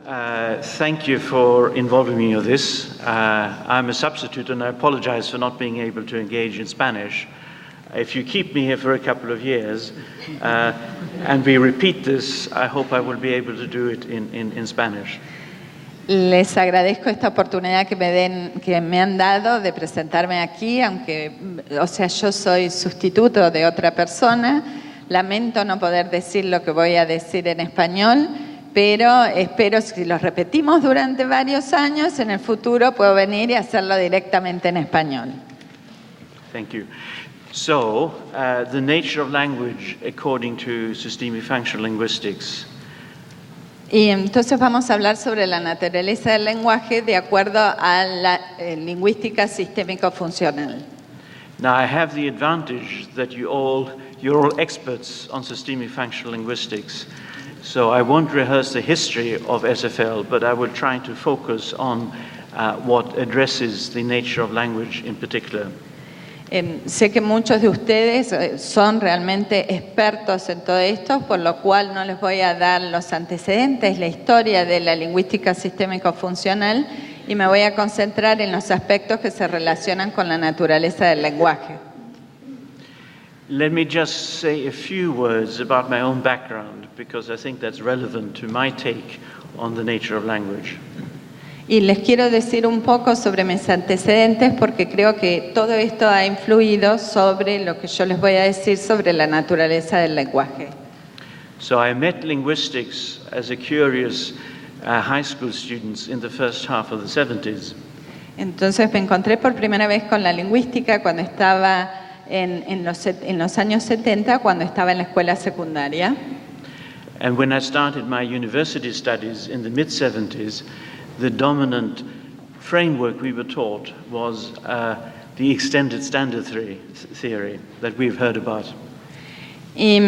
Thank you for involving me in this. I'm a substitute and I apologize for not being able to engage in Spanish. If you keep me here for a couple of years and we repeat this, I hope I will be able to do it in Spanish. Les agradezco esta oportunidad que me han dado de presentarme aquí, aunque, yo soy sustituto de otra persona. Lamento no poder decir lo que voy a decir en español, pero espero, si lo repetimos durante varios años, en el futuro puedo venir y hacerlo directamente en español. Thank you. So, the nature of language according to systemic functional linguistics. Y entonces vamos a hablar sobre la naturaleza del lenguaje de acuerdo a la lingüística sistémico-funcional. Now, I have the advantage that you're all experts on systemic functional linguistics, so I won't rehearse the history of SFL, but I will try to focus on what addresses the nature of language in particular. Sé que muchos de ustedes son realmente expertos en todo esto, por lo cual no les voy a dar los antecedentes, la historia de la lingüística sistémico-funcional, y me voy a concentrar en los aspectos que se relacionan con la naturaleza del lenguaje. Let me just say a few words about my own background, because I think that's relevant to my take on the nature of language. Y les quiero decir un poco sobre mis antecedentes porque creo que todo esto ha influido sobre lo que yo les voy a decir sobre la naturaleza del lenguaje. So I met linguistics as a curious high school student in the first half of the 70s. Entonces me encontré por primera vez con la lingüística cuando estaba en los años 70, cuando estaba en la escuela secundaria. And when I started my university studies in the mid-70s, the dominant framework we were taught was the extended standard theory that we've heard about. Y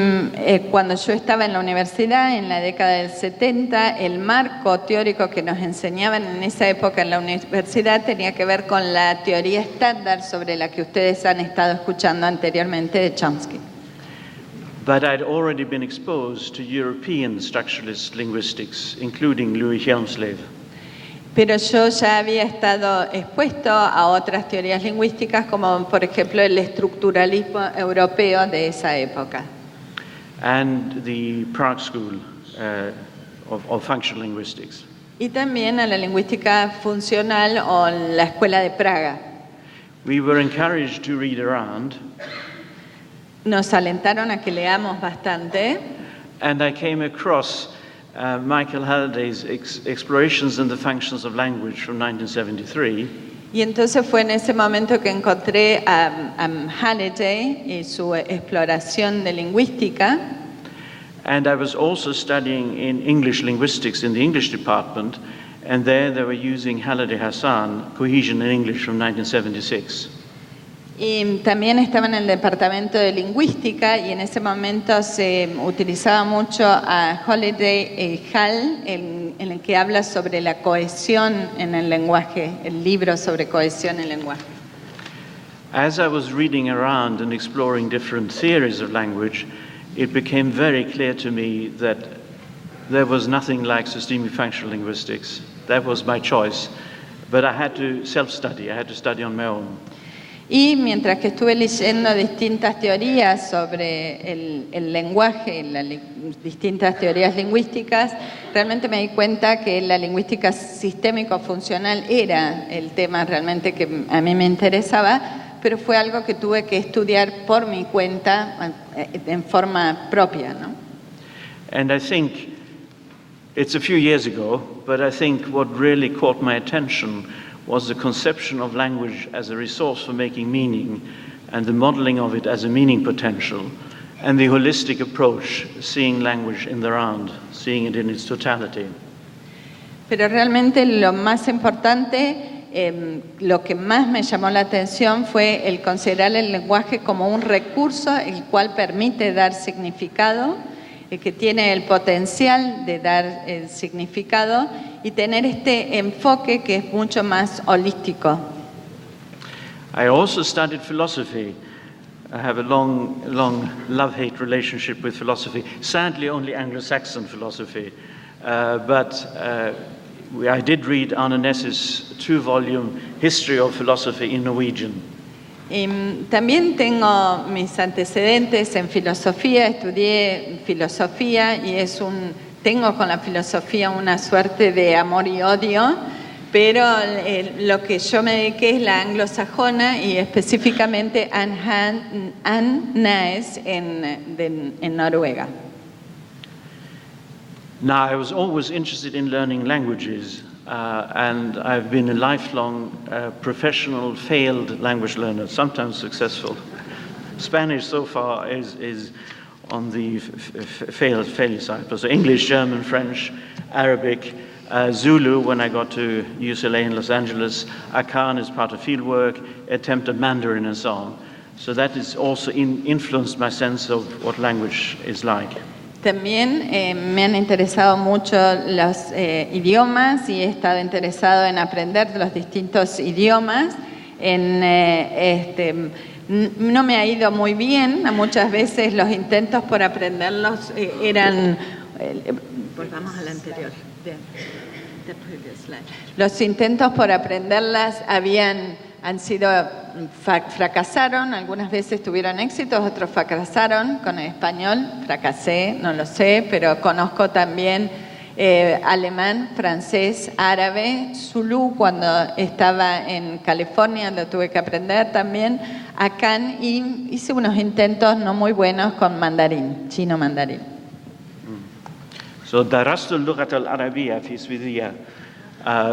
cuando yo estaba en la universidad, en la década del 70, el marco teórico que nos enseñaban en esa época en la universidad tenía que ver con la teoría estándar sobre la que ustedes han estado escuchando anteriormente de Chomsky. But I'd already been exposed to European structuralist linguistics, including Louis Hjelmslev. Pero yo ya había estado expuesto a otras teorías lingüísticas, como por ejemplo el estructuralismo europeo de esa época. And the Prague School of Functional Linguistics. Y también a la lingüística funcional o la Escuela de Praga. We were encouraged to read around. Nos alentaron a que leamos bastante. And I came across Michael Halliday's Explorations in the Functions of Language from 1973. Y entonces fue en ese momento que encontré a Halliday y su exploración de lingüística. And I was also studying in English linguistics in the English department, and there they were using Halliday-Hassan, Cohesion in English from 1976. Y también estaba en el departamento de lingüística y en ese momento se utilizaba mucho a Halliday y Hall, en el que habla sobre la cohesión en el lenguaje, el libro sobre cohesión en el lenguaje. As I was reading around and exploring different theories of language, it became very clear to me that there was nothing like systemic functional linguistics. That was my choice, but I had to self-study, I had to study on my own. Y mientras que estuve leyendo distintas teorías sobre el lenguaje, distintas teorías lingüísticas, realmente me di cuenta que la lingüística sistémico-funcional era el tema realmente que a mí me interesaba, pero fue algo que tuve que estudiar por mi cuenta, en forma propia, ¿no? And I think it's a few years ago, but I think what really caught my attention was the conception of language as a resource for making meaning and the modeling of it as a meaning potential and the holistic approach, seeing language in the round, seeing it in its totality. Pero realmente lo más importante, lo que más me llamó la atención fue el considerar el lenguaje como un recurso el cual permite dar significado, que tiene el potencial de dar el significado y tener este enfoque que es mucho más holístico. I also studied philosophy. I have a long love-hate relationship with philosophy. Sadly, only Anglo-Saxon philosophy. I did read Arne Næss's 2-volume History of Philosophy in Norwegian. Y también tengo mis antecedentes en filosofía, estudié filosofía y tengo con la filosofía una suerte de amor y odio, pero lo que yo me dediqué es la anglosajona y específicamente Arne Næss en Noruega. Now, I was always interested in learning languages, and I've been a lifelong professional failed language learner, sometimes successful. Spanish so far is on the failure side. So English, German, French, Arabic, Zulu when I got to UCLA in Los Angeles, Akan as part of fieldwork, attempted Mandarin and so on. So that has also influenced my sense of what language is like. También me han interesado mucho los idiomas y he estado interesado en aprender los distintos idiomas. No me ha ido muy bien, muchas veces los intentos por aprenderlos eran... volvamos al anterior. The previous slide. Los intentos por aprenderlas fracasaron, algunas veces tuvieron éxitos, otros fracasaron. Con el español fracasé, no lo sé, pero conozco también alemán, francés, árabe, zulú cuando estaba en California, lo tuve que aprender también, Akan, y hice unos intentos no muy buenos con mandarín, chino mandarín. So درست اللغة العربية في سويدريا,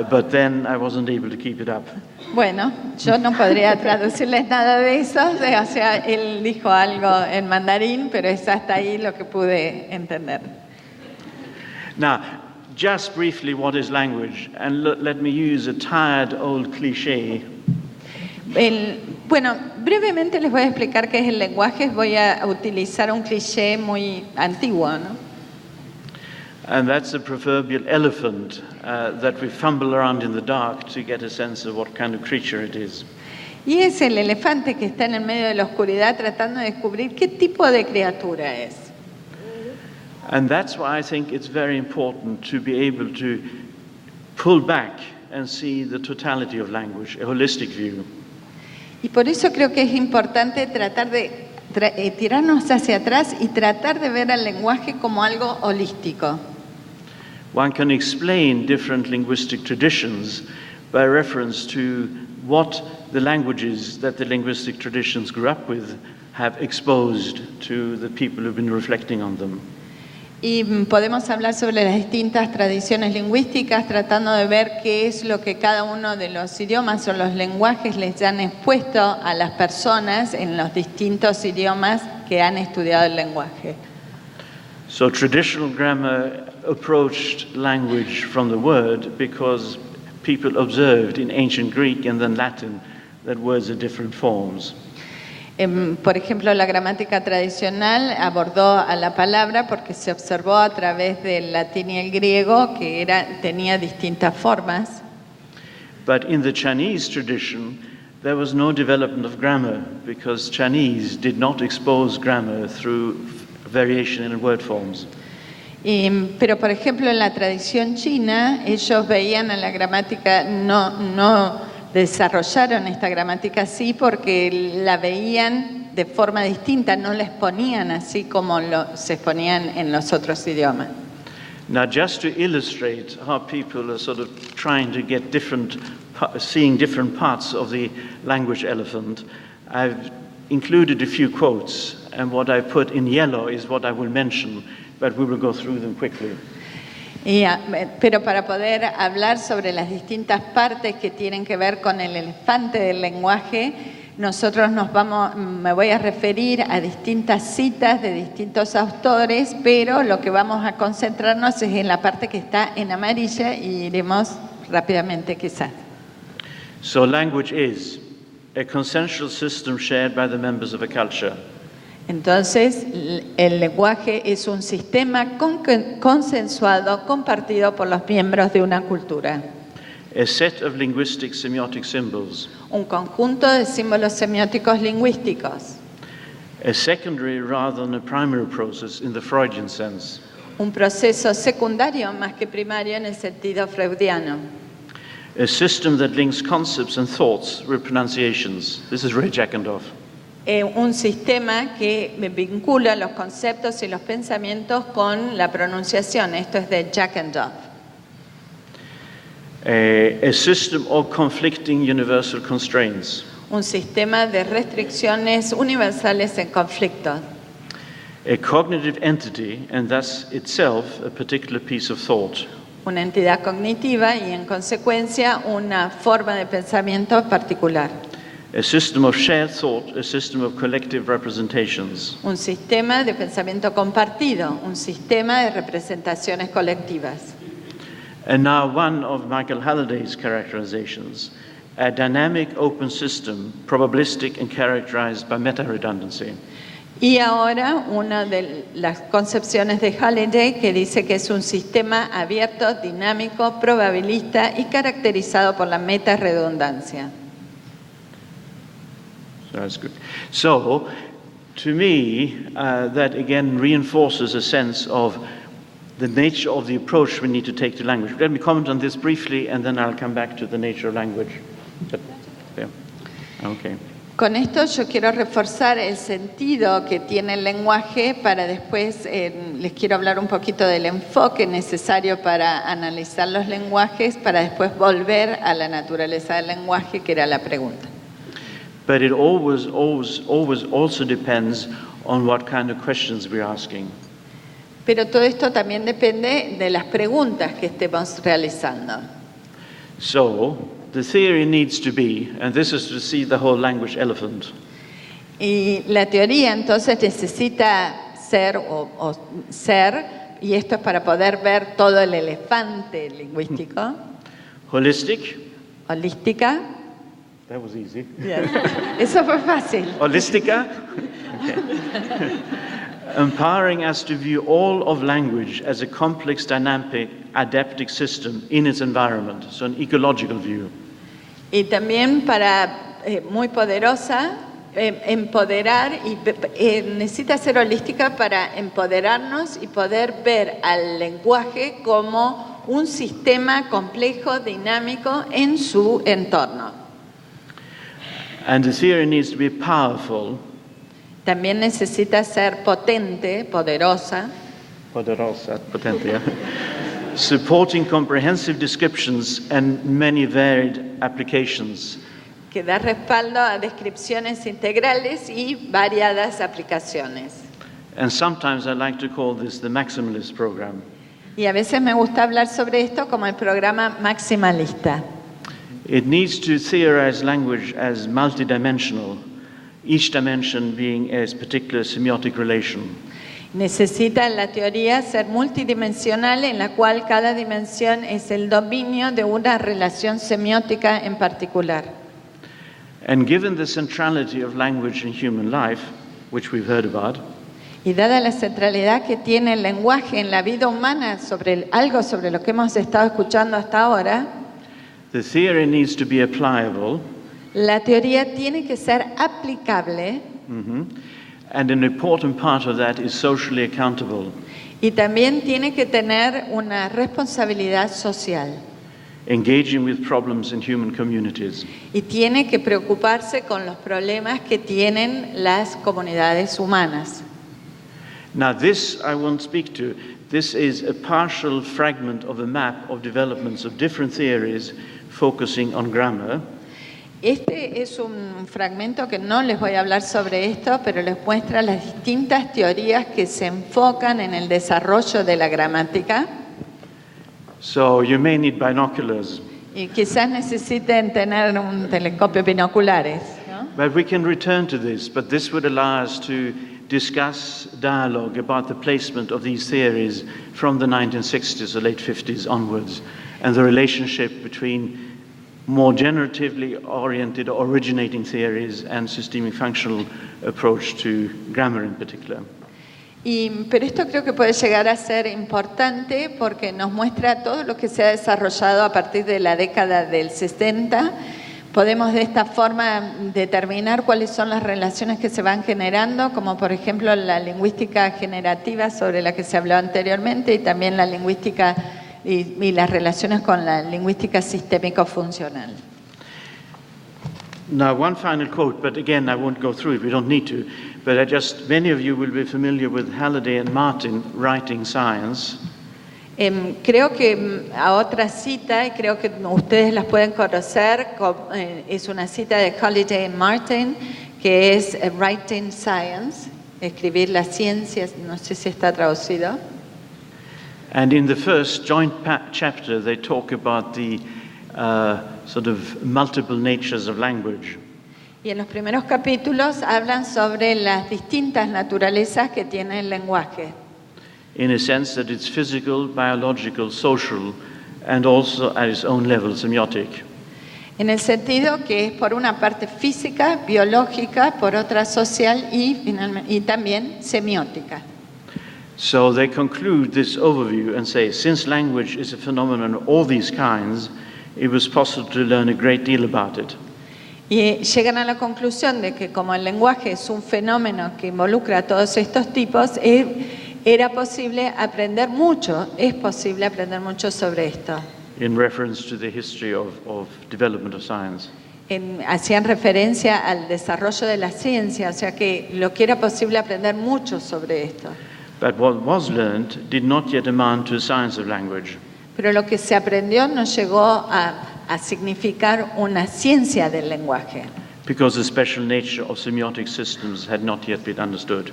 but then I wasn't able to keep it up. Bueno, yo no podría traducirles nada de eso, o sea, él dijo algo en mandarín, pero es hasta ahí lo que pude entender. Now, just briefly, what is language? And let me use a tired old cliché. Bueno, brevemente les voy a explicar qué es el lenguaje. Voy a utilizar un cliché muy antiguo, ¿no? And that's the proverbial elephant that we fumble around in the dark to get a sense of what kind of creature it is. Y es el elefante que está en el medio de la oscuridad tratando de descubrir qué tipo de criatura es. And that's why I think it's very important to be able to pull back and see the totality of language, a holistic view. Y por eso creo que es importante tratar de tirarnos hacia atrás y tratar de ver al lenguaje como algo holístico. One can explain different linguistic traditions by reference to what the languages that the linguistic traditions grew up with have exposed to the people who've been reflecting on them. Y podemos hablar sobre las distintas tradiciones lingüísticas tratando de ver qué es lo que cada uno de los idiomas o los lenguajes les han expuesto a las personas en los distintos idiomas que han estudiado el lenguaje. So traditional grammar approached language from the word because people observed in ancient Greek and then Latin that words are different forms. Por ejemplo, la gramática tradicional abordó a la palabra porque se observó a través del latín y el griego que tenía distintas formas. But in the Chinese tradition, there was no development of grammar because Chinese did not expose grammar through variation in word forms. Pero, por ejemplo, en la tradición china, ellos veían a la gramática, no desarrollaron esta gramática así porque la veían de forma distinta, no la exponían así como se exponían en los otros idiomas. Now, just to illustrate how people are sort of trying to get seeing different parts of the language elephant, I've included a few quotes, and what I put in yellow is what I will mention, but we will go through them quickly. Pero para poder hablar sobre las distintas partes que tienen que ver con el elefante del lenguaje, nosotros me voy a referir a distintas citas de distintos autores, pero lo que vamos a concentrarnos es en la parte que está en amarilla y iremos rápidamente quizás. So language is a consensual system shared by the members of a culture. Entonces, el lenguaje es un sistema consensuado, compartido por los miembros de una cultura. A set of linguistic semiotic symbols. Un conjunto de símbolos semióticos lingüísticos. A secondary rather than a primary process in the Freudian sense. un proceso secundario más que primario en el sentido freudiano. A system that links concepts and thoughts with pronunciations. This is Ray Jackendoff. Un sistema que vincula los conceptos y los pensamientos con la pronunciación. Esto es de Jackendoff. A system of conflicting universal constraints. Un sistema de restricciones universales en conflicto. A cognitive entity, and thus itself a particular piece of thought. Una entidad cognitiva y, en consecuencia, una forma de pensamiento particular. A system of shared thought, a system of collective representations. Un sistema de pensamiento compartido, un sistema de representaciones colectivas. And now one of Michael Halliday's characterizations, a dynamic open system, probabilistic and characterized by meta-redundancy. Y ahora una de las concepciones de Halliday que dice que es un sistema abierto, dinámico, probabilista y caracterizado por la meta-redundancia. So that's good. So, to me, that again reinforces a sense of the nature of the approach we need to take to language. Let me comment on this briefly, and then I'll come back to the nature of language. Yeah. Okay. Con esto yo quiero reforzar el sentido que tiene el lenguaje para después, les quiero hablar un poquito del enfoque necesario para analizar los lenguajes, para después volver a la naturaleza del lenguaje, que era la pregunta. But it always also depends on what kind of questions we're asking. Pero todo esto también depende de las preguntas que estemos realizando. So, the theory needs to be, and this is to see the whole language elephant. Y la teoría entonces necesita ser, y esto es para poder ver todo el elefante lingüístico. Holistic. Holística. That was easy. Yes. Eso fue fácil. Holistica. Okay. Empowering us to view all of language as a complex, dynamic, adaptive system in its environment, so an ecological view. Y también para, muy poderosa, empoderar, y necesita ser holística para empoderarnos y poder ver al lenguaje como un sistema complejo, dinámico en su entorno. And the theory needs to be powerful. También necesita ser potente, poderosa. Poderosa, potente, yeah. Supporting comprehensive descriptions and many varied applications. Que da respaldo a descripciones integrales y variadas aplicaciones. And sometimes I like to call this the maximalist program. Y a veces me gusta hablar sobre esto como el programa maximalista. It needs to theorize language as multidimensional, each dimension being a particular semiotic relation. Necesita en la teoría ser multidimensional, en la cual cada dimensión es el dominio de una relación semiótica en particular. And given the centrality of language in human life, which we've heard about, y dada la centralidad que tiene el lenguaje en la vida humana, algo sobre lo que hemos estado escuchando hasta ahora, the theory needs to be applicable. La teoría tiene que ser aplicable. And an important part of that is socially accountable. Y también tiene que tener una responsabilidad social. Engaging with problems in human communities. Y tiene que preocuparse con los problemas que tienen las comunidades humanas. Now this I won't speak to. This is a partial fragment of a map of developments of different theories focusing on grammar. Este es un fragmento que no les voy a hablar sobre esto, pero les muestra las distintas teorías que se enfocan en el desarrollo de la gramática. So you may need binoculars. Y quizás necesiten tener un telescopio binoculares, ¿no? But we can return to this, but this would allow us to discuss dialogue about the placement of these theories from the 1960s or late 50s onwards, and the relationship between more generatively oriented originating theories and systemic functional approach to grammar in particular. Pero esto creo que puede llegar a ser importante porque nos muestra todo lo que se ha desarrollado a partir de la década del 60, Podemos de esta forma determinar cuáles son las relaciones que se van generando, como por ejemplo la lingüística generativa sobre la que se habló anteriormente y también la lingüística y las relaciones con la lingüística sistémico-funcional. Now, one final quote, but again, I won't go through it, we don't need to, but many of you will be familiar with Halliday and Martin writing science. Creo que a otra cita, y creo que ustedes las pueden conocer, es una cita de Halliday and Martin, que es Writing Science, escribir la ciencia, no sé si está traducido. And in the first joint chapter, they talk about the sort of multiple natures of language. Y en los primeros capítulos hablan sobre las distintas naturalezas que tiene el lenguaje. In a sense that it's physical, biological, social, and also at its own level, semiotic. En el sentido que es por una parte física, biológica, por otra social y también semiótica. So they conclude this overview and say, since language is a phenomenon of all these kinds, it was possible to learn a great deal about it. Y llegan a la conclusión de que como el lenguaje es un fenómeno que involucra a todos estos tipos, era posible aprender mucho, es posible aprender mucho sobre esto. In reference to the history of development of science. Hacían referencia al desarrollo de la ciencia, o sea que lo que era posible aprender mucho sobre esto. But what was learned did not yet amount to a science of language. Pero lo que se aprendió no llegó a significar una ciencia del lenguaje. Because the special nature of semiotic systems had not yet been understood.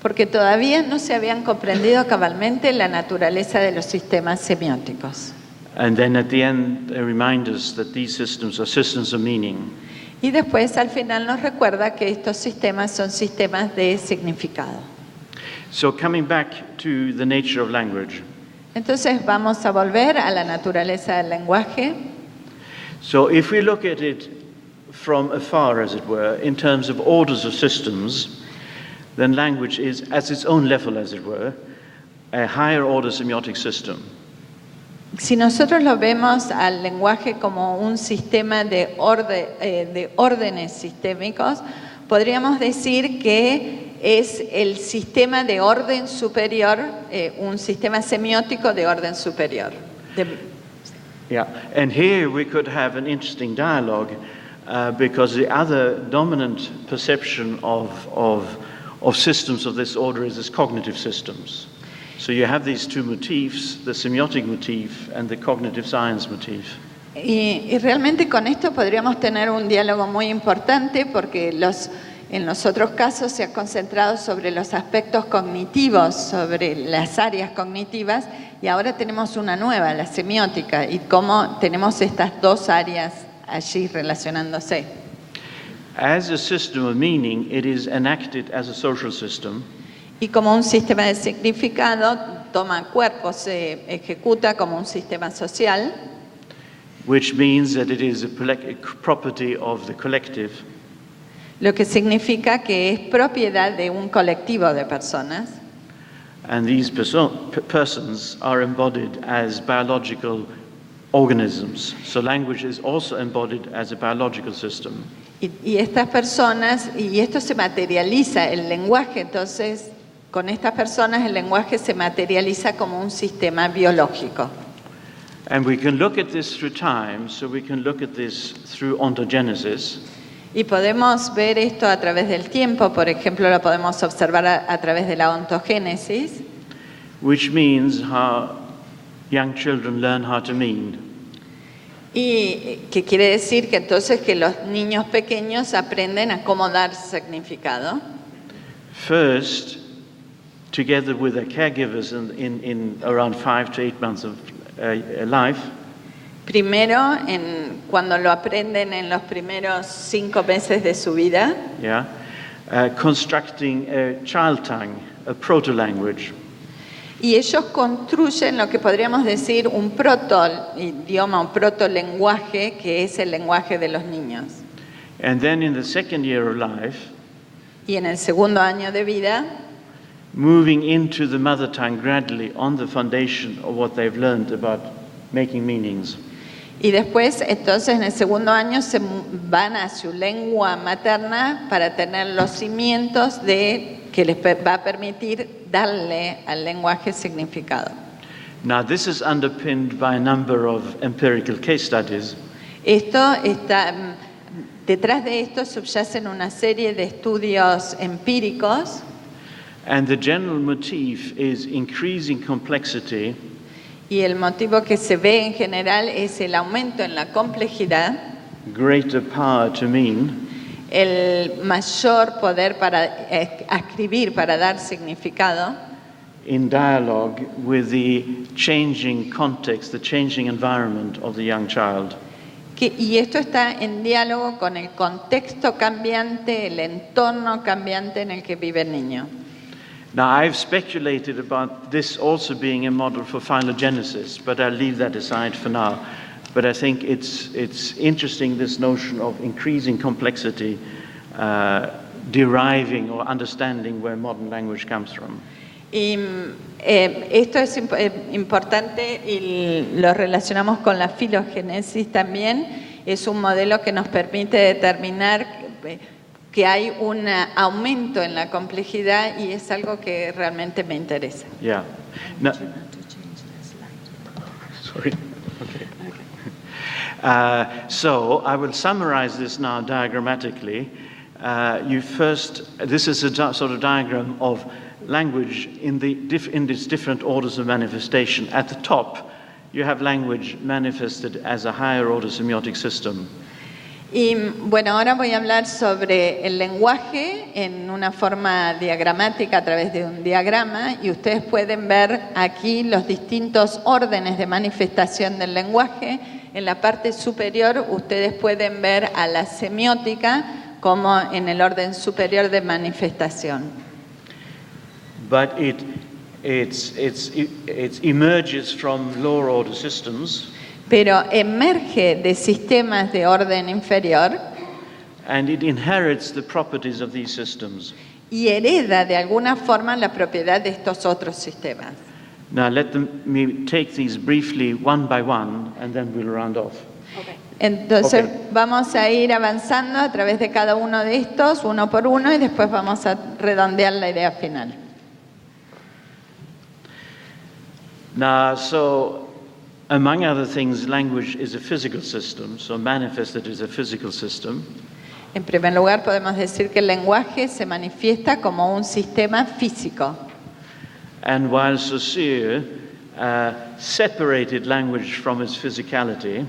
Porque todavía no se habían comprendido cabalmente la naturaleza de los sistemas semióticos. And then at the end, they remind us that these systems are systems of meaning. Y después al final nos recuerda que estos sistemas son sistemas de significado. So coming back to the nature of language. Entonces vamos a volver a la naturaleza del lenguaje. So if we look at it from afar, as it were, in terms of orders of systems, then language is, at its own level, as it were, a higher order semiotic system. Si nosotros lo vemos al lenguaje como un sistema de órdenes sistémicos, podríamos decir que es el sistema de orden superior, un sistema semiótico de orden superior. Yeah, and here we could have an interesting dialogue because the other dominant perception of systems of this order is as cognitive systems. So you have these two motifs, the semiotic motif and the cognitive science motif. Y realmente con esto podríamos tener un diálogo muy importante porque en los otros casos se ha concentrado sobre los aspectos cognitivos, sobre las áreas cognitivas, y ahora tenemos una nueva, la semiótica, y cómo tenemos estas dos áreas allí relacionándose. As a system of meaning, it is enacted as a social system. Y como un sistema de significado, toma cuerpo, se ejecuta como un sistema social. Which means that it is a property of the collective. Lo que significa que es propiedad de un colectivo de personas. And these persons are embodied as biological organisms. So language is also embodied as a biological system. Y estas personas, y esto se materializa, el lenguaje, entonces, con estas personas el lenguaje se materializa como un sistema biológico. And we can look at this through time, so we can look at this through ontogenesis. Y podemos ver esto a través del tiempo, por ejemplo, lo podemos observar a través de la ontogénesis. Which means how young children learn how to mean. Y que quiere decir que entonces que los niños pequeños aprenden a cómo dar significado. First, together with their caregivers in around 5 to 8 months of life. Primero, cuando lo aprenden en los primeros 5 meses de su vida. Yeah, constructing a child tongue, a proto-language. Y ellos construyen lo que podríamos decir un proto-idioma, un proto-lenguaje, que es el lenguaje de los niños. And then in the second year of life, y en el segundo año de vida, moving into the mother tongue gradually on the foundation of what they've learned about making meanings. Y después, entonces, en el segundo año se van a su lengua materna para tener los cimientos que les va a permitir darle al lenguaje significado. Now, this is underpinned by a number of empirical case studies. Detrás de esto subyacen una serie de estudios empíricos. And the general motif is increasing complexity Y el motivo que se ve en general es el aumento en la complejidad, greater power to mean, el mayor poder para escribir, para dar significado, in dialogue with the changing context, the changing environment of the young child. y esto está en diálogo con el contexto cambiante, el entorno cambiante en el que vive el niño. Now, I've speculated about this also being a model for phylogenesis, but I'll leave that aside for now. But I think it's interesting, this notion of increasing complexity, deriving or understanding where modern language comes from. Y esto es importante y lo relacionamos con la filogénesis también. Es un modelo que nos permite determinar que hay un aumento en la complejidad y es algo que realmente me interesa. Yeah. Now, sorry. Okay. So I will summarize this now diagrammatically. This is a sort of diagram of language in its different orders of manifestation. At the top, you have language manifested as a higher order semiotic system. Y bueno, ahora voy a hablar sobre el lenguaje en una forma diagramática a través de un diagrama y ustedes pueden ver aquí los distintos órdenes de manifestación del lenguaje. En la parte superior ustedes pueden ver a la semiótica como en el orden superior de manifestación. But it emerges from lower order systems. Pero emerge de sistemas de orden inferior and it inherits the properties of these systems. Y hereda de alguna forma la propiedad de estos otros sistemas. Now me take these briefly one by one and then we'll round off. Entonces vamos a ir avanzando a través de cada uno de estos, uno por uno, y después vamos a redondear la idea final. Now, among other things, language is a physical system, so manifested as a physical system. En primer lugar, podemos decir que el lenguaje se manifiesta como un sistema físico. And while Saussure separated language from its physicality,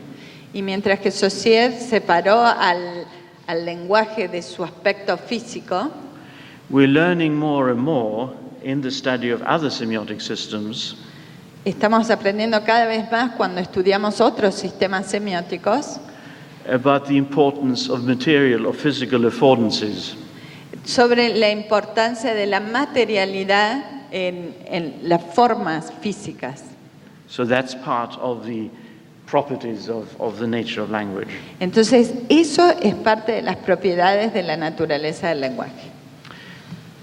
y mientras que Saussure separó al lenguaje de su aspecto físico, we're learning more and more in the study of other semiotic systems. Estamos aprendiendo cada vez más cuando estudiamos otros sistemas semióticos about the importance of material or physical affordances. Sobre la importancia de la materialidad en las formas físicas. So that's part of the properties of the nature of language. Entonces, eso es parte de las propiedades de la naturaleza del lenguaje.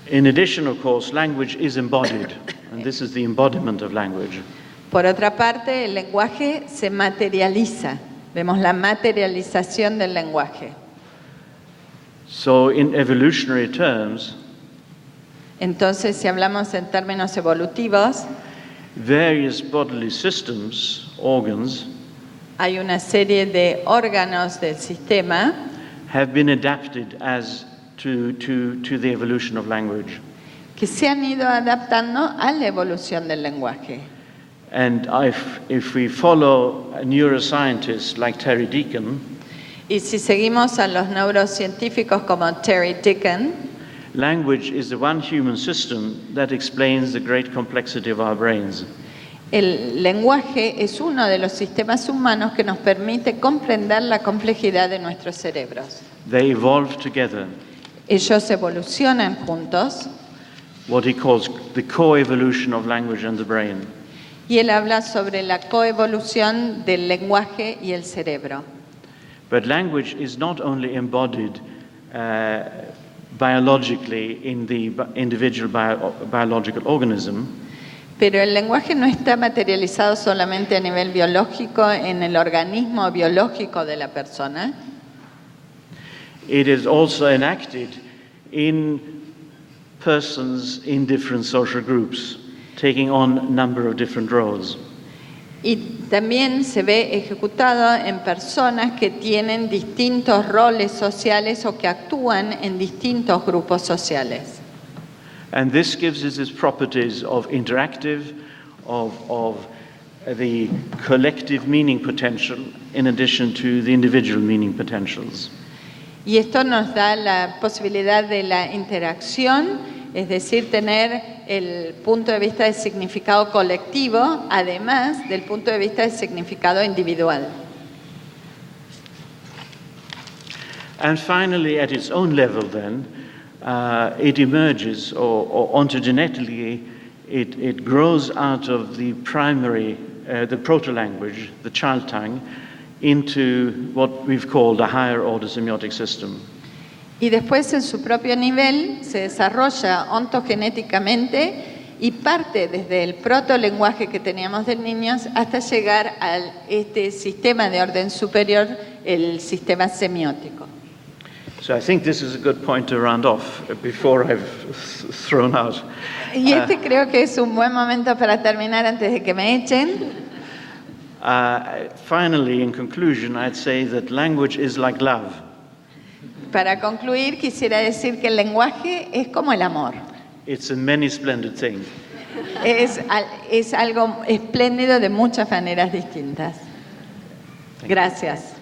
In addition, of course, language is embodied, and this is the embodiment of language. Por otra parte, el lenguaje se materializa. Vemos la materialización del lenguaje. So, in evolutionary terms, entonces, si hablamos en términos evolutivos, various bodily systems, organs, hay una serie de órganos del sistema have been adapted as to the evolution of language. Que se han ido adaptando a la evolución del lenguaje. And if we follow a neuroscientist like Terry Deacon, y si seguimos a los neurocientíficos como Terry Deacon, language is the one human system that explains the great complexity of our brains. El lenguaje es uno de los sistemas humanos que nos permite comprender la complejidad de nuestros cerebros. They evolve together. Ellos evolucionan juntos. What he calls the coevolution of language and the brain. Y él habla sobre la coevolución del lenguaje y el cerebro. But language is not only embodied biologically in the individual biological organism. Pero el lenguaje no está materializado solamente a nivel biológico, en el organismo biológico de la persona. It is also enacted in persons in different social groups, taking on a number of different roles. Y también se ve ejecutado en personas que tienen distintos roles sociales o que actúan en distintos grupos sociales. And this gives us its properties of interactive, of the collective meaning potential, in addition to the individual meaning potentials. Y esto nos da la posibilidad de la interacción, es decir, tener el punto de vista del significado colectivo, además del punto de vista del significado individual. And finally, at its own level then, it emerges, or ontogenetically, it grows out of the primary, the proto-language, the child tongue, into what we've called a higher order semiotic system. Y después en su propio nivel se desarrolla ontogenéticamente y parte desde el protolenguaje que teníamos de niños hasta llegar a este sistema de orden superior, el sistema semiótico. So I think this is a good point to round off before I've thrown out. Y creo que es un buen momento para terminar antes de que me echen. Finally, in conclusion, I'd say that language is like love. Para concluir, quisiera decir que el lenguaje es como el amor. It's a many splendid thing. Es algo espléndido de muchas maneras distintas. Gracias.